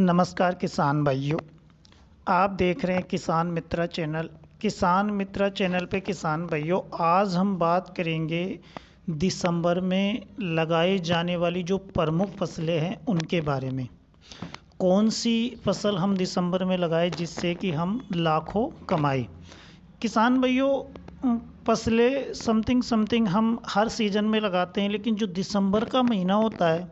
नमस्कार किसान भाइयों। आप देख रहे हैं किसान मित्रा चैनल। किसान मित्रा चैनल पे किसान भाइयों, आज हम बात करेंगे दिसंबर में लगाए जाने वाली जो प्रमुख फसलें हैं उनके बारे में। कौन सी फसल हम दिसंबर में लगाए जिससे कि हम लाखों कमाए। किसान भाइयों, फसलें समथिंग समथिंग हम हर सीज़न में लगाते हैं, लेकिन जो दिसंबर का महीना होता है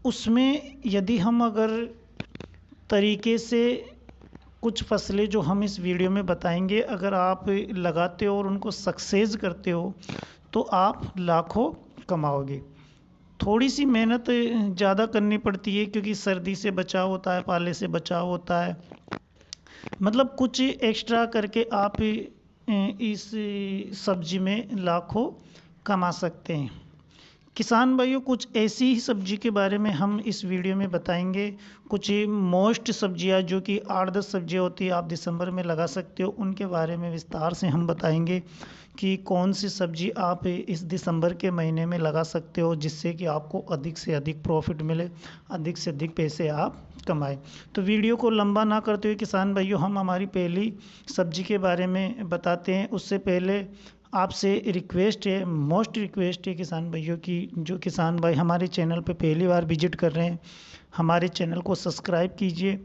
उसमें यदि हम अगर तरीके से कुछ फसलें जो हम इस वीडियो में बताएंगे अगर आप लगाते हो और उनको सक्सेस करते हो तो आप लाखों कमाओगे। थोड़ी सी मेहनत ज़्यादा करनी पड़ती है क्योंकि सर्दी से बचाव होता है, पाले से बचाव होता है, मतलब कुछ एक्स्ट्रा करके आप इस सब्जी में लाखों कमा सकते हैं। किसान भाइयों, कुछ ऐसी ही सब्जी के बारे में हम इस वीडियो में बताएंगे। कुछ मोस्ट सब्जियां जो कि 8-10 सब्जियां होती है आप दिसंबर में लगा सकते हो, उनके बारे में विस्तार से हम बताएंगे कि कौन सी सब्जी आप इस दिसंबर के महीने में लगा सकते हो जिससे कि आपको अधिक से अधिक प्रॉफिट मिले, अधिक से अधिक पैसे आप कमाएं। तो वीडियो को लंबा ना करते हुए किसान भाइयों, हम हमारी पहली सब्जी के बारे में बताते हैं। उससे पहले आपसे रिक्वेस्ट है, मोस्ट रिक्वेस्ट है किसान भाइयों की, जो किसान भाई हमारे चैनल पे पहली बार विजिट कर रहे हैं, हमारे चैनल को सब्सक्राइब कीजिए,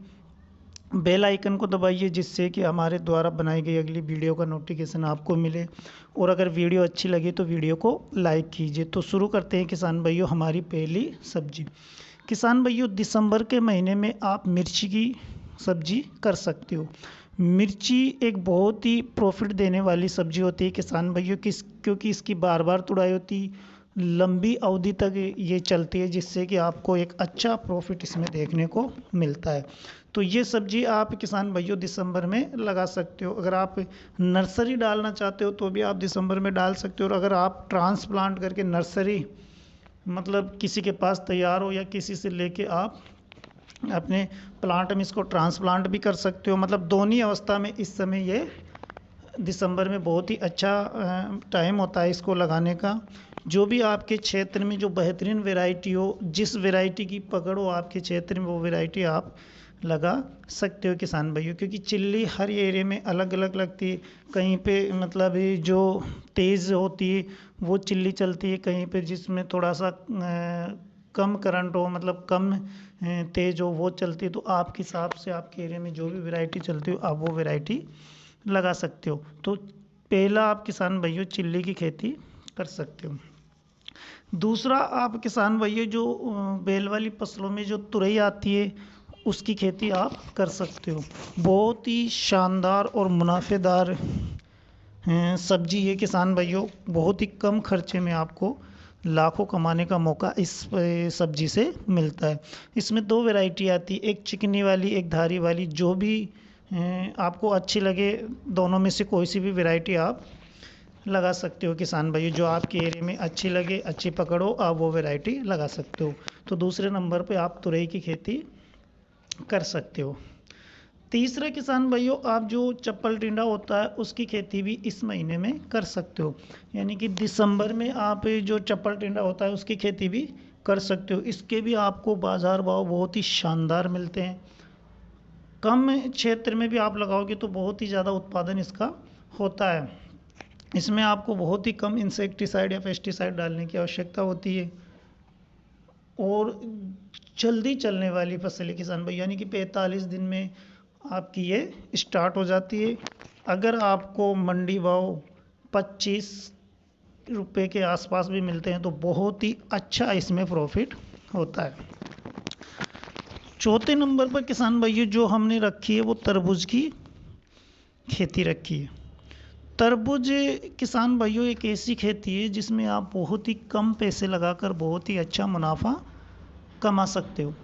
बेल आइकन को दबाइए जिससे कि हमारे द्वारा बनाई गई अगली वीडियो का नोटिफिकेशन आपको मिले, और अगर वीडियो अच्छी लगी तो वीडियो को लाइक कीजिए। तो शुरू करते हैं किसान भाइयों हमारी पहली सब्जी। किसान भाइयों, दिसंबर के महीने में आप मिर्ची की सब्जी कर सकते हो। मिर्ची एक बहुत ही प्रॉफिट देने वाली सब्जी होती है किसान भाइयों, क्योंकि इसकी बार बार तुड़ाई होती, लंबी अवधि तक ये चलती है जिससे कि आपको एक अच्छा प्रॉफिट इसमें देखने को मिलता है। तो ये सब्जी आप किसान भाइयों दिसंबर में लगा सकते हो। अगर आप नर्सरी डालना चाहते हो तो भी आप दिसंबर में डाल सकते हो, और अगर आप ट्रांसप्लांट करके नर्सरी मतलब किसी के पास तैयार हो या किसी से लेके आप अपने प्लांट में इसको ट्रांसप्लांट भी कर सकते हो, मतलब दोनों अवस्था में इस समय ये दिसंबर में बहुत ही अच्छा टाइम होता है इसको लगाने का। जो भी आपके क्षेत्र में जो बेहतरीन वैरायटी हो, जिस वैरायटी की पकड़ हो आपके क्षेत्र में, वो वैरायटी आप लगा सकते हो किसान भाइयों, क्योंकि चिल्ली हर एरिया में अलग अलग लगती है। कहीं पे मतलब जो तेज़ होती है वो चिल्ली चलती है, कहीं पे जिसमें थोड़ा सा कम करंट हो, मतलब कम तेज़ हो वो चलती है। तो आपके हिसाब से आपके एरिया में जो भी वैरायटी चलती हो आप वो वैरायटी लगा सकते हो। तो पहला आप किसान भाइयों चिल्ली की खेती कर सकते हो। दूसरा आप किसान भाइयों जो बेल वाली फसलों में जो तुरई आती है उसकी खेती आप कर सकते हो। बहुत ही शानदार और मुनाफेदार सब्जी है किसान भाइयों, बहुत ही कम खर्चे में आपको लाखों कमाने का मौका इस सब्जी से मिलता है। इसमें 2 वैरायटी आती है, एक चिकनी वाली एक धारी वाली, जो भी आपको अच्छी लगे दोनों में से कोई सी भी वैरायटी आप लगा सकते हो किसान भाइयों। जो आपके एरिया में अच्छी लगे, अच्छी पकड़ो, आप वो वैरायटी लगा सकते हो। तो दूसरे नंबर पे आप तुरई की खेती कर सकते हो। तीसरा किसान भाइयों, आप जो चप्पल टिंडा होता है उसकी खेती भी इस महीने में कर सकते हो, यानी कि दिसंबर में आप जो चप्पल टिंडा होता है उसकी खेती भी कर सकते हो। इसके भी आपको बाज़ार भाव बहुत ही शानदार मिलते हैं। कम क्षेत्र में भी आप लगाओगे तो बहुत ही ज़्यादा उत्पादन इसका होता है। इसमें आपको बहुत ही कम इंसेक्टिसाइड या पेस्टिसाइड डालने की आवश्यकता होती है, और जल्दी चलने वाली फसल है किसान भाई, यानी कि 45 दिन में आपकी ये स्टार्ट हो जाती है। अगर आपको मंडी भाव 25 रुपये के आसपास भी मिलते हैं तो बहुत ही अच्छा इसमें प्रॉफिट होता है। चौथे नंबर पर किसान भाइयों जो हमने रखी है वो तरबूज की खेती रखी है। तरबूज किसान भाइयों एक ऐसी खेती है जिसमें आप बहुत ही कम पैसे लगाकर बहुत ही अच्छा मुनाफा कमा सकते हो।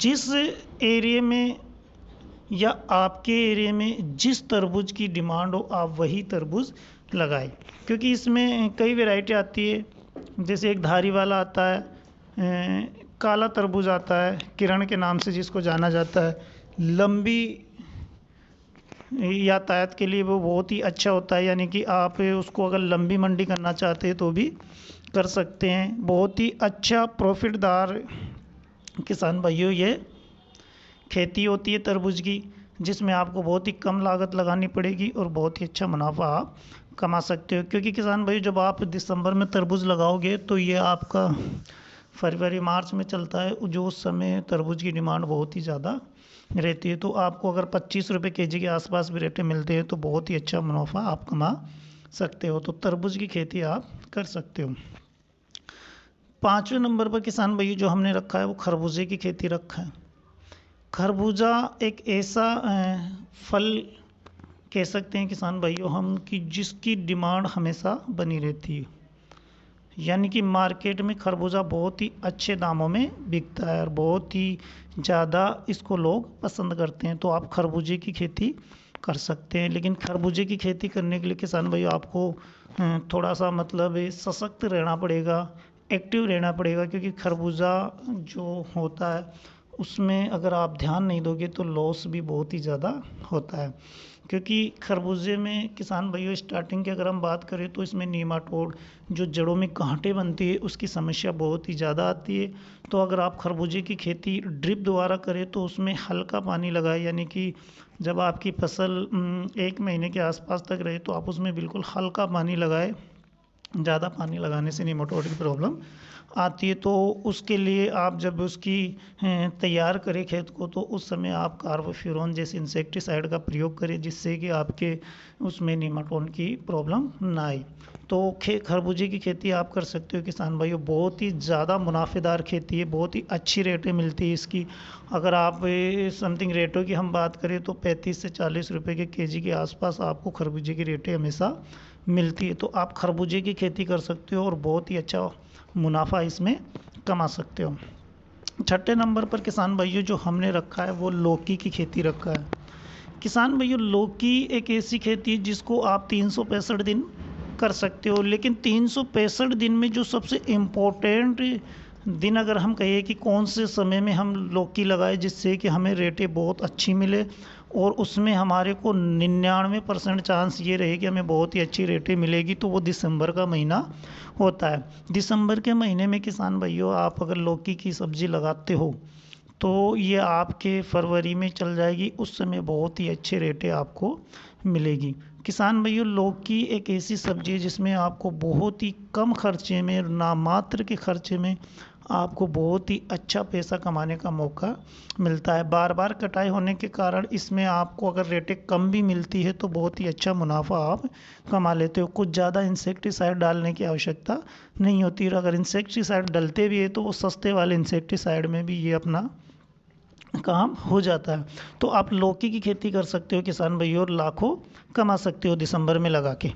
जिस एरिया में या आपके एरिया में जिस तरबूज की डिमांड हो आप वही तरबूज लगाएं, क्योंकि इसमें कई वैरायटी आती है। जैसे एक धारी वाला आता है, काला तरबूज आता है किरण के नाम से जिसको जाना जाता है, लंबी यातायात के लिए वो बहुत ही अच्छा होता है, यानी कि आप उसको अगर लंबी मंडी करना चाहते हैं तो भी कर सकते हैं। बहुत ही अच्छा प्रॉफिटदार किसान भाइयों ये खेती होती है तरबूज की, जिसमें आपको बहुत ही कम लागत लगानी पड़ेगी और बहुत ही अच्छा मुनाफा आप कमा सकते हो। क्योंकि किसान भाई जब आप दिसंबर में तरबूज लगाओगे तो ये आपका फरवरी मार्च में चलता है, जो उस समय तरबूज की डिमांड बहुत ही ज़्यादा रहती है। तो आपको अगर 25 रुपये केजी के आसपास भी रेटें मिलते हैं तो बहुत ही अच्छा मुनाफा आप कमा सकते हो। तो तरबूज की खेती आप कर सकते हो। 5वें नंबर पर किसान भाई जो हमने रखा है वो खरबूजे की खेती रखा है। खरबूजा एक ऐसा फल कह सकते हैं किसान भाइयों हम कि जिसकी डिमांड हमेशा बनी रहती है, यानी कि मार्केट में खरबूजा बहुत ही अच्छे दामों में बिकता है और बहुत ही ज़्यादा इसको लोग पसंद करते हैं। तो आप खरबूजे की खेती कर सकते हैं, लेकिन खरबूजे की खेती करने के लिए किसान भाइयों आपको थोड़ा सा मतलब सशक्त रहना पड़ेगा, एक्टिव रहना पड़ेगा, क्योंकि खरबूजा जो होता है उसमें अगर आप ध्यान नहीं दोगे तो लॉस भी बहुत ही ज़्यादा होता है। क्योंकि खरबूजे में किसान भाइयों स्टार्टिंग की अगर हम बात करें तो इसमें नीमाटोड जो जड़ों में गांठें बनती है उसकी समस्या बहुत ही ज़्यादा आती है। तो अगर आप खरबूजे की खेती ड्रिप द्वारा करें तो उसमें हल्का पानी लगाए, यानी कि जब आपकी फसल 1 महीने के आसपास तक रहे तो आप उसमें बिल्कुल हल्का पानी लगाए। ज़्यादा पानी लगाने से नीमाटोड की प्रॉब्लम आती है। तो उसके लिए आप जब उसकी तैयार करें खेत को तो उस समय आप कार्बोफ्यूरॉन जैसे इंसेक्टिसाइड का प्रयोग करें, जिससे कि आपके उसमें नीमाटोड की प्रॉब्लम ना आए। तो खरबूजे की खेती आप कर सकते हो किसान भाइयों, बहुत ही ज़्यादा मुनाफेदार खेती है, बहुत ही अच्छी रेटें मिलती है इसकी। अगर आप समथिंग रेटों की हम बात करें तो 35 से 40 रुपए के केजी के आसपास आपको खरबूजे की रेटें हमेशा मिलती है। तो आप खरबूजे की खेती कर सकते हो और बहुत ही अच्छा मुनाफा इसमें कमा सकते हो। 6ठे नंबर पर किसान भाइयों जो हमने रखा है वो लौकी की खेती रखा है। किसान भाइयों लौकी एक ऐसी खेती है जिसको आप 365 दिन कर सकते हो, लेकिन 365 दिन में जो सबसे इम्पोर्टेंट दिन अगर हम कहें कि कौन से समय में हम लौकी लगाए जिससे कि हमें रेटें बहुत अच्छी मिले और उसमें हमारे को 99% चांस ये रहे कि हमें बहुत ही अच्छी रेटें मिलेगी, तो वो दिसंबर का महीना होता है। दिसंबर के महीने में किसान भाइयों आप अगर लौकी की सब्ज़ी लगाते हो तो ये आपके फरवरी में चल जाएगी, उस समय बहुत ही अच्छे रेटें आपको मिलेगी। किसान भाइयों लौकी एक ऐसी सब्जी है जिसमें आपको बहुत ही कम खर्चे में, नामात्र के खर्चे में आपको बहुत ही अच्छा पैसा कमाने का मौका मिलता है। बार बार कटाई होने के कारण इसमें आपको अगर रेटें कम भी मिलती है तो बहुत ही अच्छा मुनाफा आप कमा लेते हो। कुछ ज़्यादा इंसेक्टिसाइड डालने की आवश्यकता नहीं होती, और अगर इंसेक्टिसाइड डलते भी है तो वो सस्ते वाले इंसेक्टिसाइड में भी ये अपना काम हो जाता है। तो आप लौकी की खेती कर सकते हो किसान भाइयों और लाखों कमा सकते हो दिसंबर में लगा के।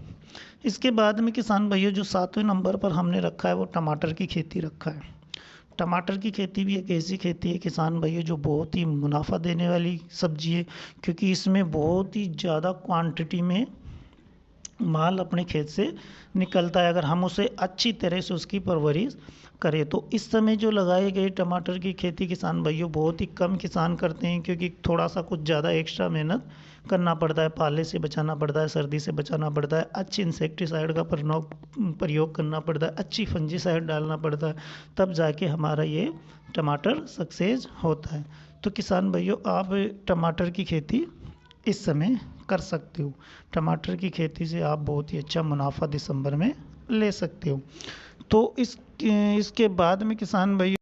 इसके बाद में किसान भाइयों जो 7वें नंबर पर हमने रखा है वो टमाटर की खेती रखा है। टमाटर की खेती भी एक ऐसी खेती है किसान भाइयों जो बहुत ही मुनाफा देने वाली सब्जी है, क्योंकि इसमें बहुत ही ज़्यादा क्वांटिटी में माल अपने खेत से निकलता है अगर हम उसे अच्छी तरह से उसकी परवरिश करें। तो इस समय जो लगाए गए टमाटर की खेती किसान भाइयों बहुत ही कम किसान करते हैं, क्योंकि थोड़ा सा कुछ ज़्यादा एक्स्ट्रा मेहनत करना पड़ता है, पाले से बचाना पड़ता है, सर्दी से बचाना पड़ता है, अच्छी इंसेक्टिसाइड का प्रयोग करना पड़ता है, अच्छी फंजीसाइड डालना पड़ता है, तब जाके हमारा ये टमाटर सक्सेस होता है। तो किसान भाइयों आप टमाटर की खेती इस समय कर सकते हो। टमाटर की खेती से आप बहुत ही अच्छा मुनाफा दिसंबर में ले सकते हो। तो इसके बाद में किसान भाई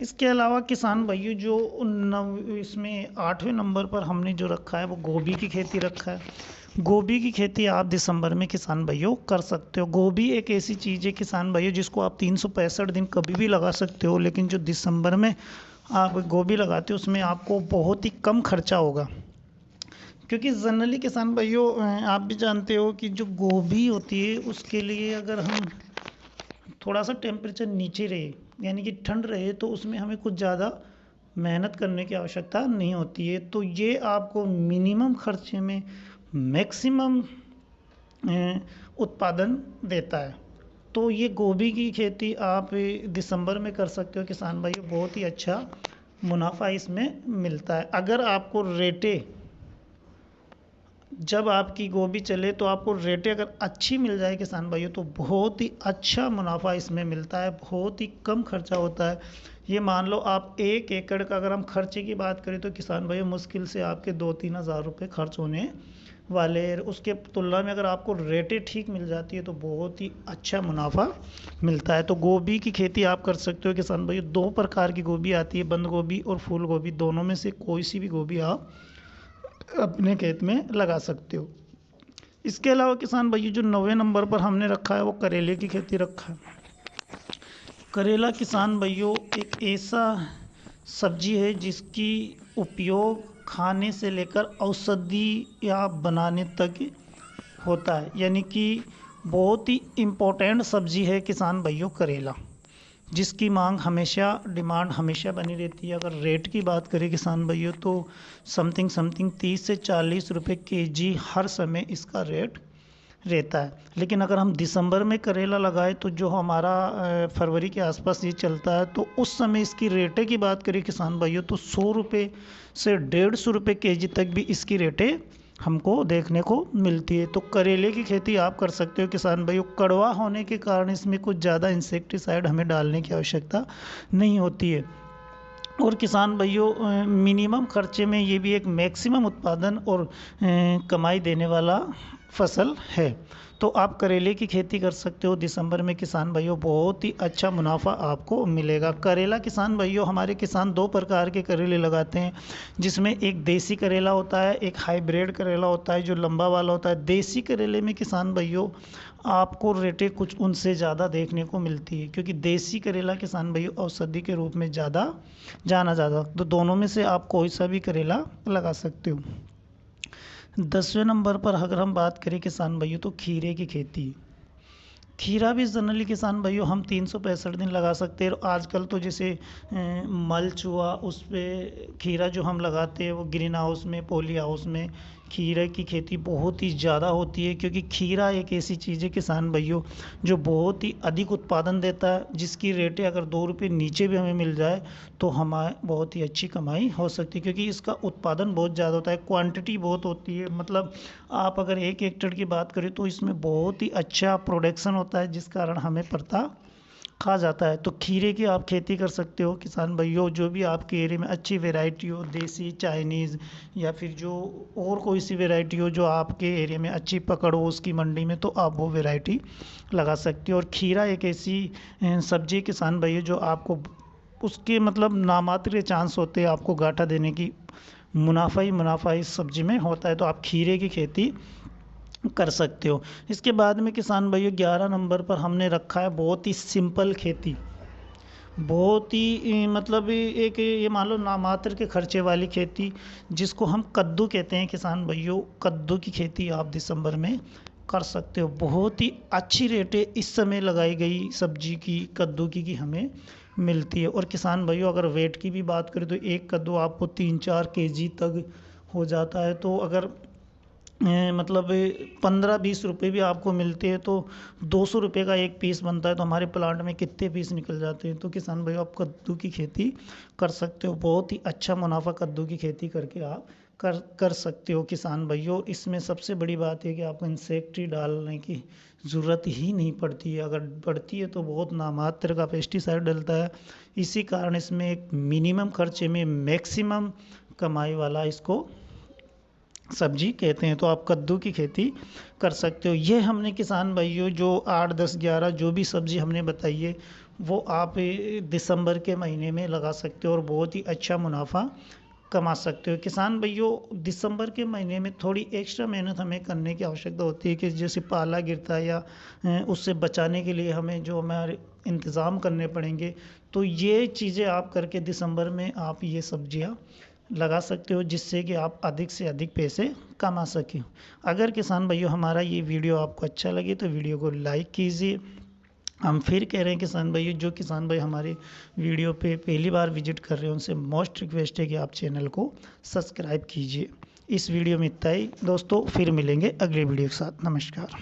इसके अलावा किसान भाइयों जो इसमें 8वें नंबर पर हमने जो रखा है वो गोभी की खेती रखा है। गोभी की खेती आप दिसंबर में किसान भाइयों कर सकते हो। गोभी एक ऐसी चीज़ है किसान भाइयों जिसको आप 365 दिन कभी भी लगा सकते हो, लेकिन जो दिसंबर में आप गोभी लगाते हो उसमें आपको बहुत ही कम खर्चा होगा, क्योंकि जनरली किसान भाइयों आप भी जानते हो कि जो गोभी होती है उसके लिए अगर हम थोड़ा सा टेम्परेचर नीचे रहे, यानी कि ठंड रहे, तो उसमें हमें कुछ ज़्यादा मेहनत करने की आवश्यकता नहीं होती है। तो ये आपको मिनिमम खर्चे में मैक्सिमम उत्पादन देता है। तो ये गोभी की खेती आप दिसंबर में कर सकते हो किसान भाइयों, बहुत ही अच्छा मुनाफा इसमें मिलता है। अगर आपको रेटें जब आपकी गोभी चले तो आपको रेटें अगर अच्छी मिल जाए किसान भाइयों तो बहुत ही अच्छा मुनाफा इसमें मिलता है, बहुत ही कम खर्चा होता है। ये मान लो आप 1 एकड़ का अगर हम खर्चे की बात करें तो किसान भाइयों मुश्किल से आपके 2-3 हज़ार रुपये खर्च होने वाले हैं। उसके तुलना में अगर आपको रेटें ठीक मिल जाती है तो बहुत ही अच्छा मुनाफा मिलता है। तो गोभी की खेती आप कर सकते हो किसान भाइयों। 2 प्रकार की गोभी आती है, बंद गोभी और फूल गोभी। दोनों में से कोई सी भी गोभी आप अपने खेत में लगा सकते हो। इसके अलावा किसान भाइयों जो 9वें नंबर पर हमने रखा है वो करेले की खेती रखा है। करेला किसान भाइयों एक ऐसा सब्जी है जिसकी उपयोग खाने से लेकर औषधि या बनाने तक होता है, यानी कि बहुत ही इम्पोर्टेंट सब्जी है किसान भाइयों करेला, जिसकी मांग हमेशा, डिमांड हमेशा बनी रहती है। अगर रेट की बात करें किसान भाइयों तो समथिंग 30 से 40 रुपये केजी हर समय इसका रेट रहता है। लेकिन अगर हम दिसंबर में करेला लगाए तो जो हमारा फरवरी के आसपास ये चलता है तो उस समय इसकी रेटें की बात करें किसान भाइयों तो 100 रुपये से 150 रुपये केजी तक भी इसकी रेटें हमको देखने को मिलती है। तो करेले की खेती आप कर सकते हो किसान भाइयों। कड़वा होने के कारण इसमें कुछ ज़्यादा इंसेक्टिसाइड हमें डालने की आवश्यकता नहीं होती है। और किसान भाइयों मिनिमम खर्चे में ये भी एक मैक्सिमम उत्पादन और कमाई देने वाला फसल है। तो आप करेले की खेती कर सकते हो दिसंबर में किसान भाइयों, बहुत ही अच्छा मुनाफा आपको मिलेगा। करेला किसान भाइयों हमारे किसान 2 प्रकार के करेले लगाते हैं, जिसमें एक देसी करेला होता है, एक हाइब्रिड करेला होता है जो लंबा वाला होता है। देसी करेले में किसान भाइयों आपको रेटें कुछ उनसे ज़्यादा देखने को मिलती है, क्योंकि देसी करेला किसान भाइयों औषधि के रूप में ज़्यादा जाना जाता। तो दोनों में से आप कोई सा भी करेला लगा सकते हो। 10वें नंबर पर अगर हम बात करें किसान भाइयों तो खीरे की खेती। खीरा भी जनरली किसान भाइयों हम 365 दिन लगा सकते हैं। और आजकल तो जैसे मल्च हुआ उस पे खीरा जो हम लगाते हैं वो ग्रीन हाउस में, पॉली हाउस में खीरे की खेती बहुत ही ज़्यादा होती है, क्योंकि खीरा एक ऐसी चीज़ है किसान भाइयों जो बहुत ही अधिक उत्पादन देता है, जिसकी रेटें अगर 2 रुपये नीचे भी हमें मिल जाए तो हमारे बहुत ही अच्छी कमाई हो सकती है, क्योंकि इसका उत्पादन बहुत ज़्यादा होता है, क्वांटिटी बहुत होती है। मतलब आप अगर 1 हेक्टेयर की बात करें तो इसमें बहुत ही अच्छा प्रोडक्शन होता है, जिस कारण हमें पड़ता खा जाता है। तो खीरे की आप खेती कर सकते हो किसान भाइयों। जो भी आपके एरिया में अच्छी वैरायटी हो, देसी, चाइनीज़ या फिर जो और कोई सी वैरायटी हो जो आपके एरिया में अच्छी पकड़ हो उसकी मंडी में, तो आप वो वैरायटी लगा सकते हो। और खीरा एक ऐसी सब्जी किसान भाइयों जो आपको उसके मतलब नामात्र चांस होते हैं आपको घाटा देने की, मुनाफा इस सब्जी में होता है। तो आप खीरे की खेती कर सकते हो। इसके बाद में किसान भाइयों 11 नंबर पर हमने रखा है बहुत ही सिंपल खेती, बहुत ही मतलब एक ये मान लो नामात्र के खर्चे वाली खेती, जिसको हम कद्दू कहते हैं किसान भाइयों। कद्दू की खेती आप दिसंबर में कर सकते हो। बहुत ही अच्छी रेटें इस समय लगाई गई सब्जी की, कद्दू की हमें मिलती है। और किसान भाइयों अगर वेट की भी बात करें तो एक कद्दू आपको 3-4 केजी तक हो जाता है। तो अगर मतलब 15-20 रुपये भी आपको मिलते हैं तो 200 रुपये का एक पीस बनता है, तो हमारे प्लांट में कितने पीस निकल जाते हैं। तो किसान भाई आप कद्दू की खेती कर सकते हो, बहुत ही अच्छा मुनाफा कद्दू की खेती करके आप कर सकते हो किसान भाइयों। इसमें सबसे बड़ी बात है कि आपको इंसेक्ट डालने की ज़रूरत ही नहीं पड़ती है, अगर पड़ती है तो बहुत नामात्र का पेस्टिसाइड डलता है। इसी कारण इसमें एक मिनिमम खर्चे में मैक्सिमम कमाई वाला इसको सब्जी कहते हैं। तो आप कद्दू की खेती कर सकते हो। ये हमने किसान भाइयों जो 8, 10, 11 जो भी सब्जी हमने बताई है वो आप दिसंबर के महीने में लगा सकते हो और बहुत ही अच्छा मुनाफा कमा सकते हो। किसान भाइयों दिसंबर के महीने में थोड़ी एक्स्ट्रा मेहनत हमें करने की आवश्यकता होती है, कि जैसे पाला गिरता है या उससे बचाने के लिए हमें जो हमारे इंतज़ाम करने पड़ेंगे। तो ये चीज़ें आप करके दिसंबर में आप ये सब्जियां लगा सकते हो, जिससे कि आप अधिक से अधिक पैसे कमा सकें। अगर किसान भाइयों हमारा ये वीडियो आपको अच्छा लगे तो वीडियो को लाइक कीजिए। हम फिर कह रहे हैं किसान भाइयों, जो किसान भाई हमारे वीडियो पे पहली बार विजिट कर रहे हैं उनसे मोस्ट रिक्वेस्ट है कि आप चैनल को सब्सक्राइब कीजिए। इस वीडियो में इतना ही दोस्तों, फिर मिलेंगे अगले वीडियो के साथ। नमस्कार।